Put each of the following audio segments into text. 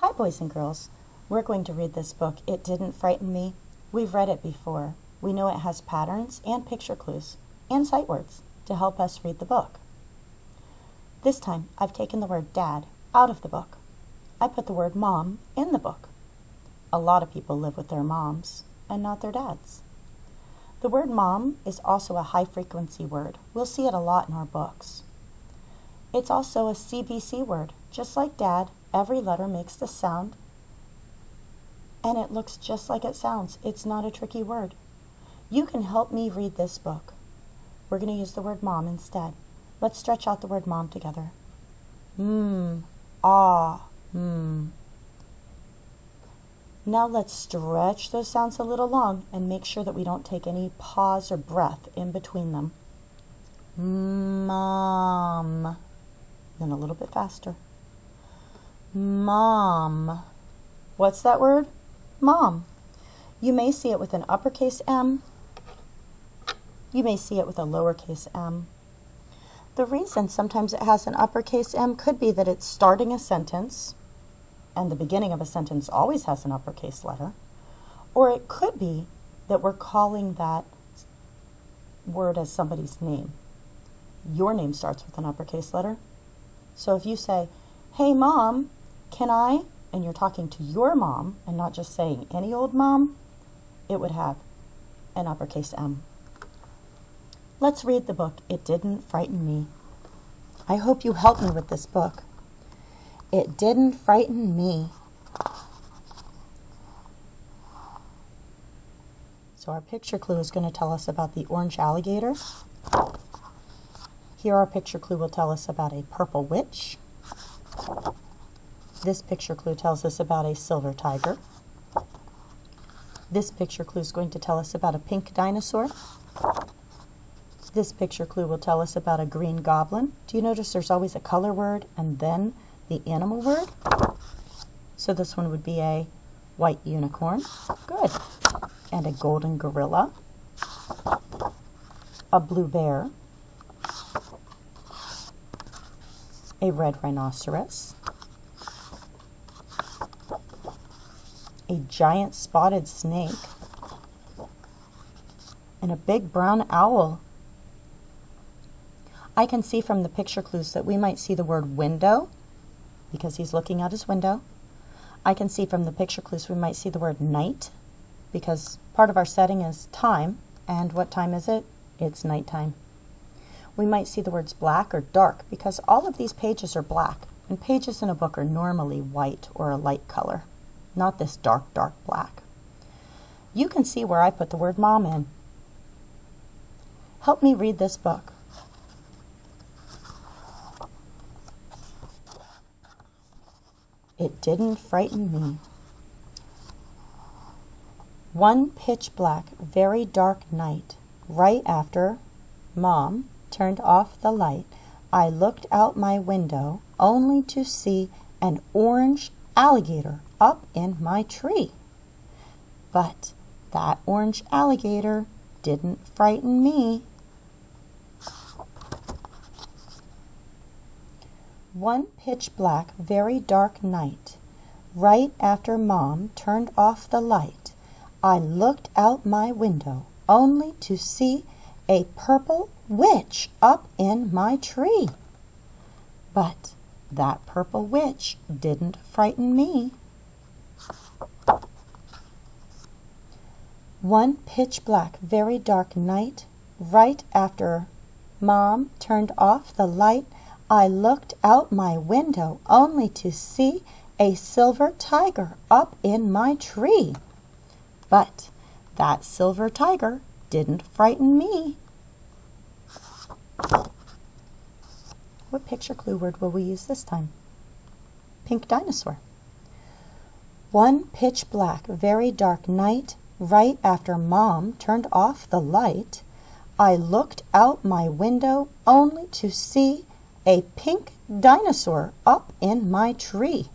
Hi, boys and girls. We're going to read this book, It Didn't Frighten Me. We've read it before. We know it has patterns and picture clues and sight words to help us read the book. This time, I've taken the word dad out of the book. I put the word mom in the book. A lot of people live with their moms and not their dads. The word mom is also a high-frequency word. We'll see it a lot in our books. It's also a CVC word. Just like dad, every letter makes the sound, and it looks just like it sounds. It's not a tricky word. You can help me read this book. We're going to use the word mom instead. Let's stretch out the word mom together. Ah, Now let's stretch those sounds a little long and make sure that we don't take any pause or breath in between them. Mom. Then a little bit faster. Mom. What's that word? Mom. You may see it with an uppercase M. You may see it with a lowercase m. The reason sometimes it has an uppercase M could be that it's starting a sentence, and the beginning of a sentence always has an uppercase letter. Or it could be that we're calling that word as somebody's name. Your name starts with an uppercase letter. So if you say, "Hey mom, can I?" and you're talking to your mom and not just saying any old mom, it would have an uppercase M. Let's read the book, It Didn't Frighten Me. I hope you help me with this book. It didn't frighten me. So our picture clue is going to tell us about the orange alligator. Here our picture clue will tell us about a purple witch. This picture clue tells us about a silver tiger. This picture clue is going to tell us about a pink dinosaur. This picture clue will tell us about a green goblin. Do you notice there's always a color word and then the animal word? So this one would be a white unicorn. Good. And a golden gorilla. A blue bear. A red rhinoceros. A giant spotted snake. And a big brown owl. I can see from the picture clues that we might see the word window, because he's looking out his window. I can see from the picture clues we might see the word night, because part of our setting is time, and what time is it? It's nighttime. We might see the words black or dark, because all of these pages are black, and pages in a book are normally white or a light color, not this dark, dark black. You can see where I put the word mom in. Help me read this book. It didn't frighten me. One pitch black, very dark night, right after Mom turned off the light, I looked out my window only to see an orange alligator up in my tree. But that orange alligator didn't frighten me. One pitch black, very dark night, right after Mom turned off the light, I looked out my window only to see a purple witch up in my tree. But that purple witch didn't frighten me. One pitch black, very dark night, right after Mom turned off the light, I looked out my window only to see a silver tiger up in my tree. But that silver tiger didn't frighten me. What picture clue word will we use this time? Pink dinosaur. One pitch black, very dark night, right after Mom turned off the light, I looked out my window only to see a pink dinosaur up in my tree.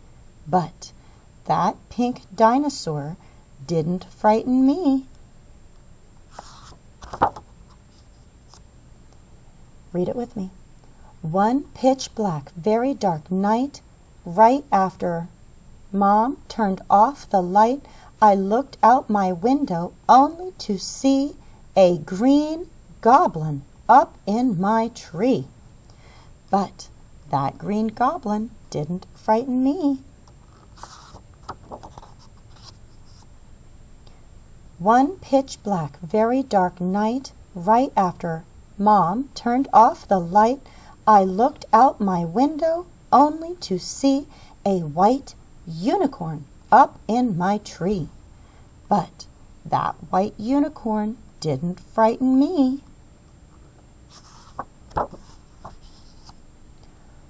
But that pink dinosaur didn't frighten me. Read it with me. One pitch black, very dark night, right after Mom turned off the light, I looked out my window only to see a green goblin up in my tree. But that green goblin didn't frighten me. One pitch-black, very dark night, right after Mom turned off the light, I looked out my window only to see a white unicorn up in my tree. But that white unicorn didn't frighten me.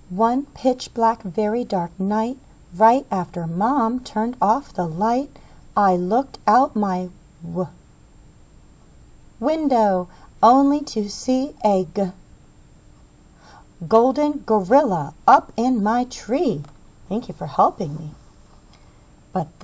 One pitch-black, very dark night, right after Mom turned off the light, I looked out my window only to see a golden gorilla up in my tree. Thank you for helping me. But that